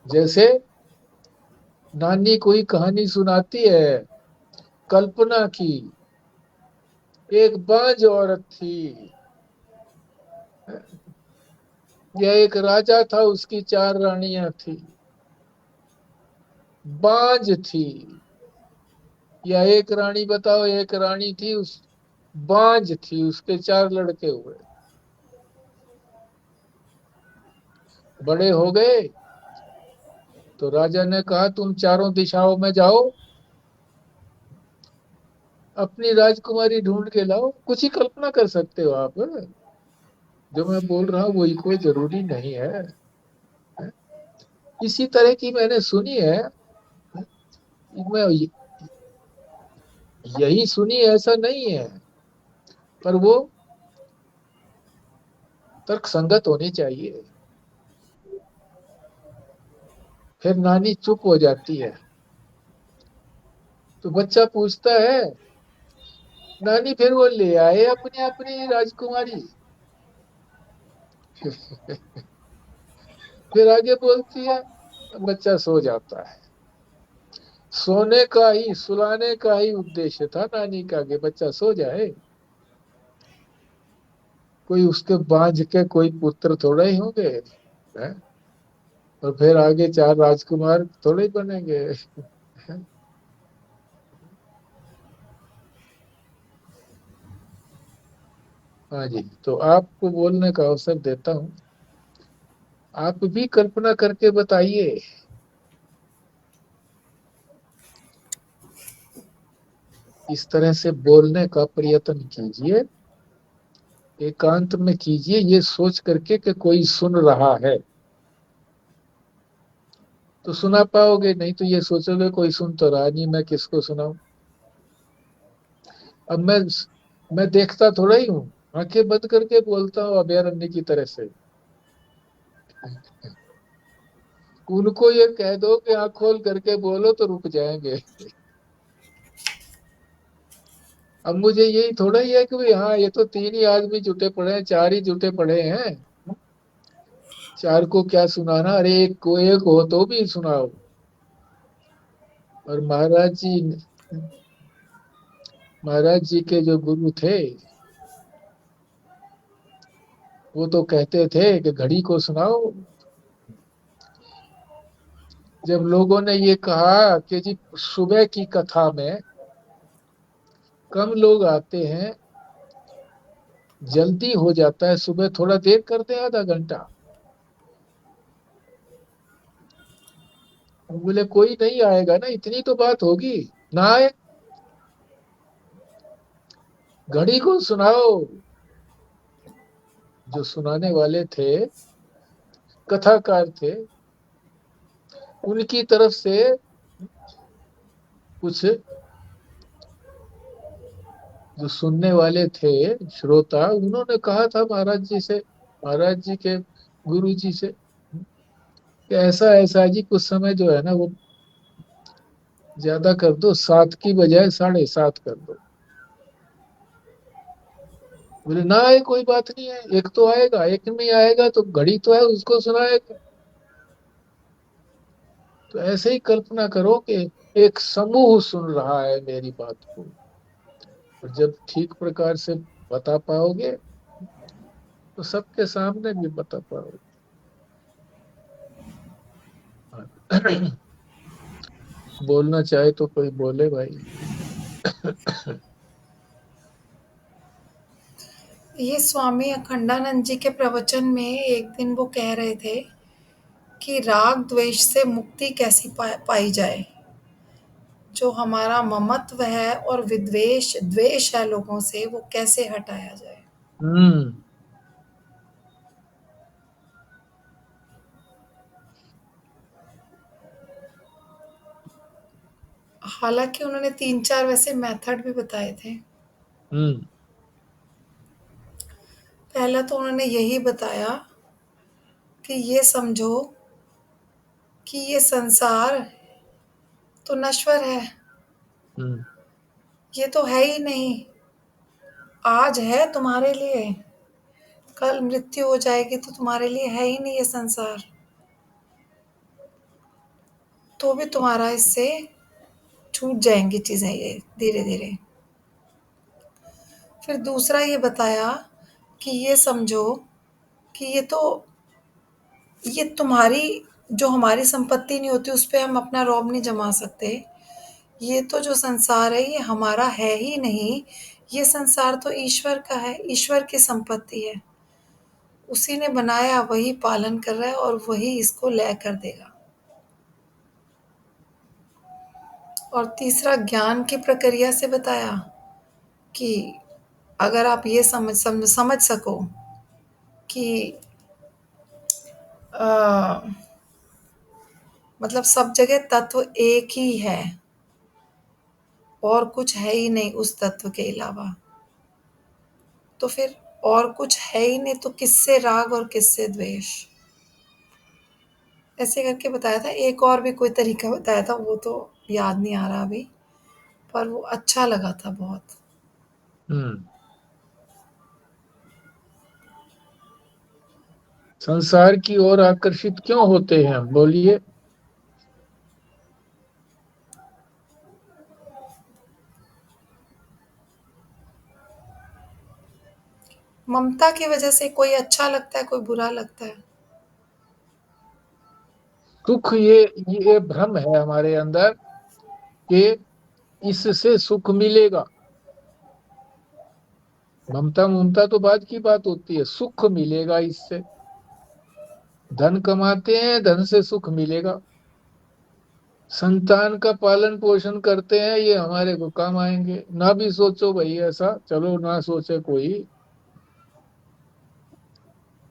जैसे नानी कोई कहानी सुनाती है कल्पना की। एक बांझ औरत थी, या एक राजा था, उसकी चार रानियां थी। बांझ थी, या एक रानी बताओ, एक रानी थी उस बांझ थी, उसके चार लड़के हुए। बड़े हो गए तो राजा ने कहा तुम चारों दिशाओं में जाओ, अपनी राजकुमारी ढूंढ के लाओ। कुछ ही कल्पना कर सकते हो आप, जो मैं बोल रहा हूँ वही कोई जरूरी नहीं है। इसी तरह की मैंने सुनी है, मैं यही सुनी, ऐसा नहीं है, पर वो तर्क संगत होनी चाहिए। फिर नानी चुप हो जाती है, तो बच्चा पूछता है, नानी फिर वो ले आए अपनी अपनी राजकुमारी? फिर आगे बोलती है, बच्चा सो जाता है। सोने का ही, सुलाने का ही उद्देश्य था नानी का, कि बच्चा सो जाए। कोई उसके बांझ के कोई पुत्र थोड़े ही होंगे, हैं? और फिर आगे चार राजकुमार थोड़े ही बनेंगे, हैं? हाँ जी, तो आपको बोलने का अवसर देता हूँ। आप भी कल्पना करके बताइए। इस तरह से बोलने का प्रयत्न कीजिए, एकांत में कीजिए, ये सोच करके कि कोई सुन रहा है तो सुना पाओगे, नहीं तो ये सोचोगे कोई सुन तो रहा नहीं, मैं किसको सुनाऊं। अब मैं देखता थोड़ा ही हूँ, आंखें बंद करके बोलता हूँ अभयारण्य की तरह से। उनको ये कह दो कि आंख खोल करके बोलो तो रुक जाएंगे। अब मुझे यही थोड़ा ही है कि भाई हाँ ये तो तीन ही आदमी जुटे पड़े हैं, चार ही जुटे पड़े हैं, चार को क्या सुनाना, अरे एक को एक हो तो भी सुनाओ। और महाराज जी के जो गुरु थे वो तो कहते थे कि घड़ी को सुनाओ। जब लोगों ने ये कहा कि जी सुबह की कथा में कम लोग आते हैं, जल्दी हो जाता है, सुबह थोड़ा देर करते हैं, आधा घंटा। हम बोले कोई नहीं आएगा ना, इतनी तो बात होगी, ना आए, घड़ी को सुनाओ। जो सुनाने वाले थे, कथाकार थे, उनकी तरफ से कुछ, जो सुनने वाले थे श्रोता, उन्होंने कहा था महाराज जी से, महाराज जी के गुरु जी से, कि ऐसा ऐसा है जी, कुछ समय जो है ना वो ज्यादा कर दो, 7 की बजाय 7:30 कर दो। बोले ना आए कोई बात नहीं है, एक तो आएगा, एक नहीं आएगा तो घड़ी तो है, उसको सुनाएगा। तो ऐसे ही कल्पना करो कि एक समूह सुन रहा है मेरी बात को, और जब ठीक प्रकार से बता पाओगे तो सबके सामने भी बता पाओगे। बोलना चाहे तो कोई बोले भाई। ये स्वामी अखंडानंद जी के प्रवचन में एक दिन वो कह रहे थे कि राग द्वेष से मुक्ति कैसी पाई जाए। जो हमारा ममत्व है और विद्वेष द्वेष है लोगों से, वो कैसे हटाया जाए। हम्म। हालांकि उन्होंने 3-4 वैसे मेथड भी बताए थे। हम्म। पहला तो उन्होंने यही बताया कि ये समझो कि ये संसार तो नश्वर है, हम्म। ये तो है ही नहीं। आज है तुम्हारे लिए, कल मृत्यु हो जाएगी तो तुम्हारे लिए है ही नहीं ये संसार। तो भी तुम्हारा इससे छूट जाएंगी चीजें ये धीरे धीरे। फिर दूसरा ये बताया कि ये समझो कि ये तुम्हारी, जो हमारी संपत्ति नहीं होती उस पे हम अपना रौब नहीं जमा सकते। ये तो जो संसार है ये हमारा है ही नहीं, ये संसार तो ईश्वर का है, ईश्वर की संपत्ति है। उसी ने बनाया, वही पालन कर रहा है और वही इसको लय कर देगा। और तीसरा ज्ञान की प्रक्रिया से बताया कि अगर आप ये समझ सको कि अ, मतलब सब जगह तत्व एक ही है और कुछ है ही नहीं उस तत्व के अलावा, तो फिर और कुछ है ही नहीं तो किससे राग और किससे द्वेष। ऐसे करके बताया था। एक और भी कोई तरीका बताया था, वो तो याद नहीं आ रहा अभी, पर वो अच्छा लगा था बहुत। हम्म। संसार की ओर आकर्षित क्यों होते हैं हम, बोलिए। ममता की वजह से, कोई अच्छा लगता है कोई बुरा लगता है। सुख, ये भ्रम है हमारे अंदर कि इससे सुख मिलेगा। ममता ममता तो बाद की बात होती है, सुख मिलेगा इससे। धन कमाते हैं, धन से सुख मिलेगा। संतान का पालन पोषण करते हैं, ये हमारे को काम आएंगे, ना भी सोचो भाई ऐसा, चलो ना सोचे कोई,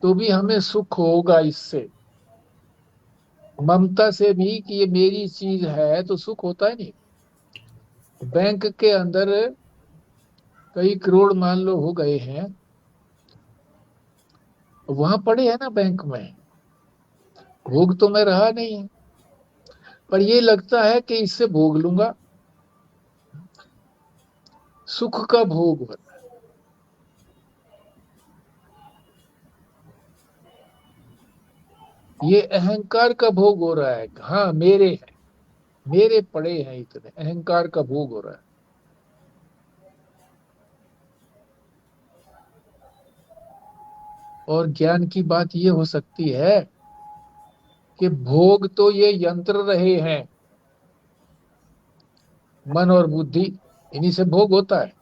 तो भी हमें सुख होगा इससे। ममता से भी कि ये मेरी चीज है तो सुख होता है नहीं। बैंक के अंदर कई करोड़ मान लो हो गए हैं, वहां पड़े हैं ना बैंक में, भोग तो मैं रहा नहीं है, पर ये लगता है कि इससे भोग लूंगा, सुख का भोग हो रहा है, ये अहंकार का भोग हो रहा है। हाँ मेरे हैं, मेरे पड़े हैं, इतने अहंकार का भोग हो रहा है। और ज्ञान की बात ये हो सकती है कि भोग तो ये यंत्र रहे हैं, मन और बुद्धि, इन्हीं से भोग होता है।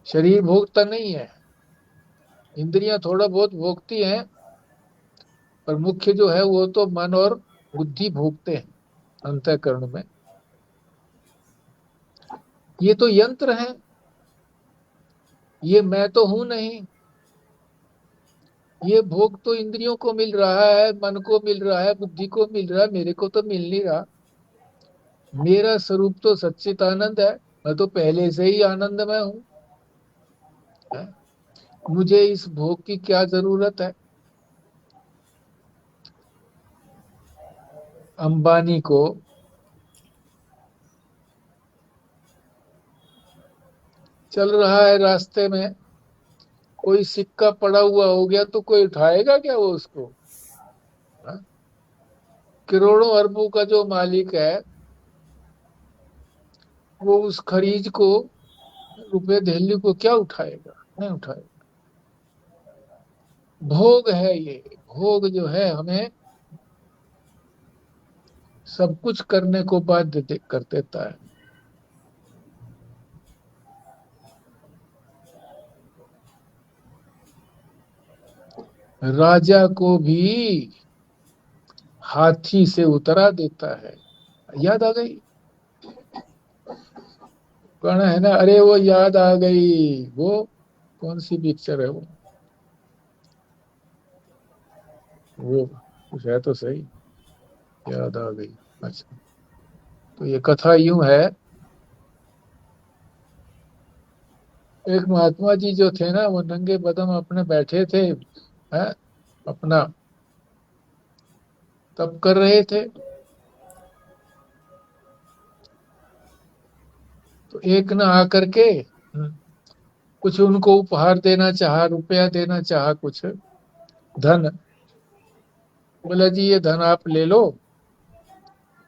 शरीर भोगता नहीं है, इंद्रियां थोड़ा बहुत भोगती हैं, पर मुख्य जो है वो तो मन और बुद्धि भोगते हैं अंतःकरण में। ये तो यंत्र है, ये मैं तो हूं नहीं। ये भोग तो इंद्रियों को मिल रहा है, मन को मिल रहा है, बुद्धि को मिल रहा है, मेरे को तो मिल नहीं रहा। मेरा स्वरूप तो सच्चित आनंद है, मैं तो पहले से ही आनंद में हूँ। है? मुझे इस भोग की क्या जरूरत है? अंबानी को चल रहा है रास्ते में, कोई सिक्का पड़ा हुआ हो गया तो कोई उठाएगा क्या वो उसको? हाँ? करोड़ों अरबों का जो मालिक है, वो उस खरीज को, रुपए दिल्ली को क्या उठाएगा? नहीं उठाएगा। भोग है ये। भोग जो है हमें सब कुछ करने को बाध्य कर देता है। राजा को भी हाथी से उतरा देता है। याद आ गई? कौन है ना, अरे वो याद आ गई, वो कौन सी पिक्चर है वो कुछ है तो सही, याद आ गई। अच्छा, तो ये कथा यूं है, एक महात्मा जी जो थे ना, वो नंगे बदन अपने बैठे थे, है, अपना तप कर रहे थे। तो एक ने आकर के कुछ उनको उपहार देना चाहा, रुपया देना चाहा, कुछ धन। बोला जी ये धन आप ले लो,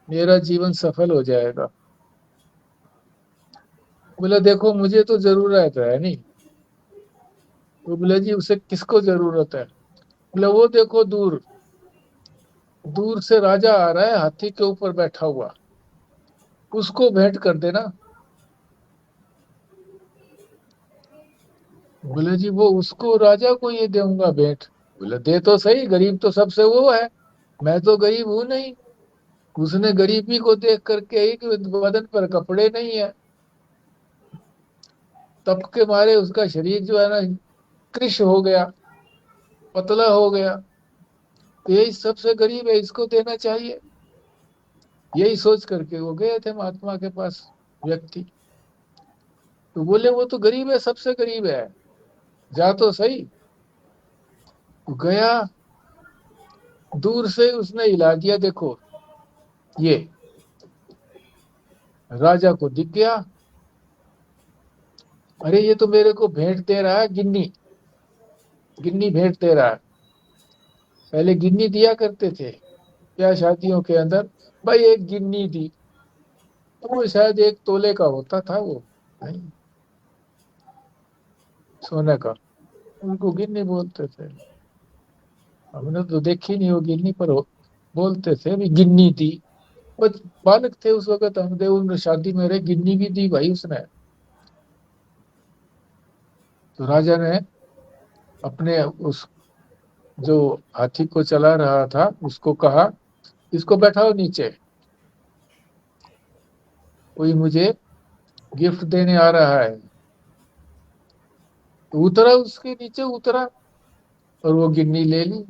मेरा जीवन सफल हो जाएगा। बोला देखो मुझे तो जरूरत है नहीं। तो बोला जी उसे किसको जरूरत है? बोला वो देखो दूर, दूर से राजा आ रहा है हाथी के ऊपर बैठा हुआ, उसको भेंट कर देना। बोले जी वो उसको, राजा को ये दूंगा भेंट? बोले दे तो सही, गरीब तो सबसे वो है, मैं तो गरीब हूं नहीं। उसने गरीबी को देख करके ही कि बदन पर कपड़े नहीं है, तप के मारे उसका शरीर जो है ना कृश हो गया, पतला हो गया। तो यही सबसे गरीब है, इसको देना चाहिए। यही सोच करके वो गए थे महात्मा के पास व्यक्ति। तो बोले वो तो गरीब है, सबसे गरीब है, जा तो सही। तो गया, दूर से उसने हिला दिया, देखो ये राजा को दिख गया। अरे ये तो मेरे को भेंट दे रहा है, गिन्नी, गिन्नी भेंट दे रहा है। पहले गिन्नी दिया करते थे क्या शादियों के अंदर? भाई एक गिन्नी दी, तो वो शायद 1 तोले का होता था वो, नहीं, सोने का। उनको गिन्नी बोलते थे। हमने तो देखी नहीं वो गिन्नी, पर बोलते थे भी गिन्नी दी। वो बालक थे उस वक्त, हमने उन शादी में रहे, गिन्नी भी दी भाई उसने। तो राजा ने अपने उस जो हाथी को चला रहा था उसको कहा, इसको बैठाओ नीचे, कोई मुझे गिफ्ट देने आ रहा है। तो उतरा, उसके नीचे उतरा और वो गिन्नी ले ली।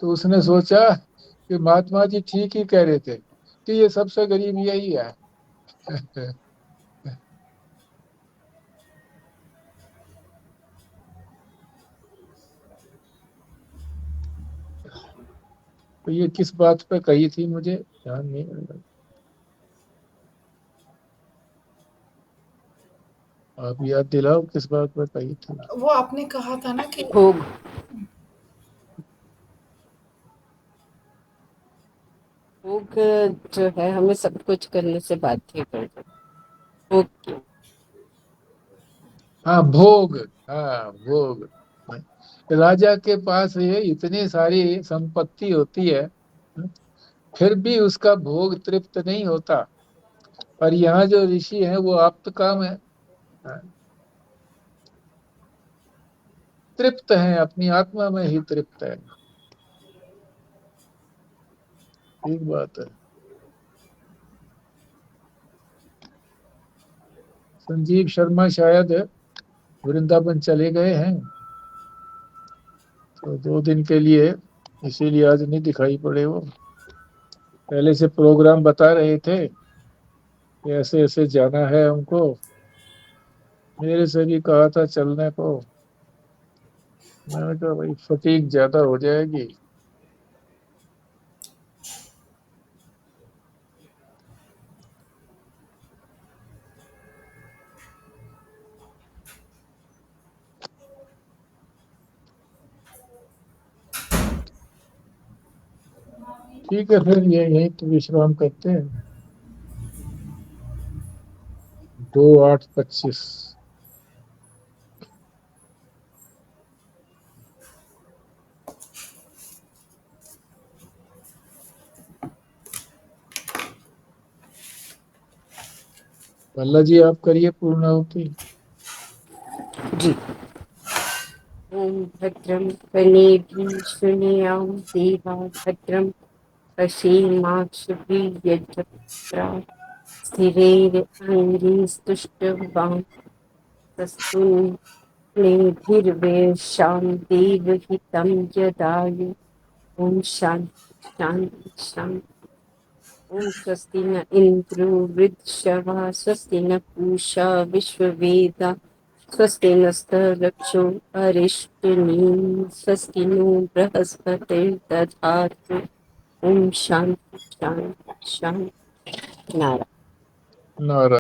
तो उसने सोचा कि महात्मा जी ठीक ही कह रहे थे कि ये सबसे गरीब यही है। तो ये किस बात पे कही थी मुझे ध्यान नहीं आ रहा। आप याद दिलाओ किस बात पे कही थी। वो आपने कहा था ना कि भोग भोग जो है हमें सब कुछ करने से बाध्य कर देता है। भोग की हाँ भोग, हाँ भोग। राजा के पास ये इतनी सारी संपत्ति होती है, फिर भी उसका भोग तृप्त नहीं होता। पर यहाँ जो ऋषि हैं वो आप्त काम है, तृप्त हैं, अपनी आत्मा में ही तृप्त है। ठीक बात है। संजीव शर्मा शायद वृंदावन चले गए हैं, तो 2 दिन के लिए, इसीलिए आज नहीं दिखाई पड़े वो। पहले से प्रोग्राम बता रहे थे कि ऐसे ऐसे जाना है हमको, मेरे से भी कहा था चलने को। मैंने कहा भाई फटीक ज्यादा हो जाएगी। ठीक है, फिर ये यही तो विश्राम करते हैं। 2:08:25। भल्ला जी आप करिए पूर्णाहुति। जी। ओम भद्रं कर्णेभिः शृणुयाम देवा भद्रं पश्येमाक्षभिर्यजत्रा स्थिरैरङ्गैस्तुष्टुवांस्तस्तुष्टिभिर्वेशां देवहितं यदायु। ओम शांति शांति शांति। ओम स्वस्ति न इंद्रो वृद्धश्रवा स्वस्ति न पूषा विश्ववेदा स्वस्ति नस्तरक्षो अरिष्टनेमिः स्वस्ति नो बृहस्पतिर्दधातु। ओम शांति शांति शांति। नारायण। नारायण।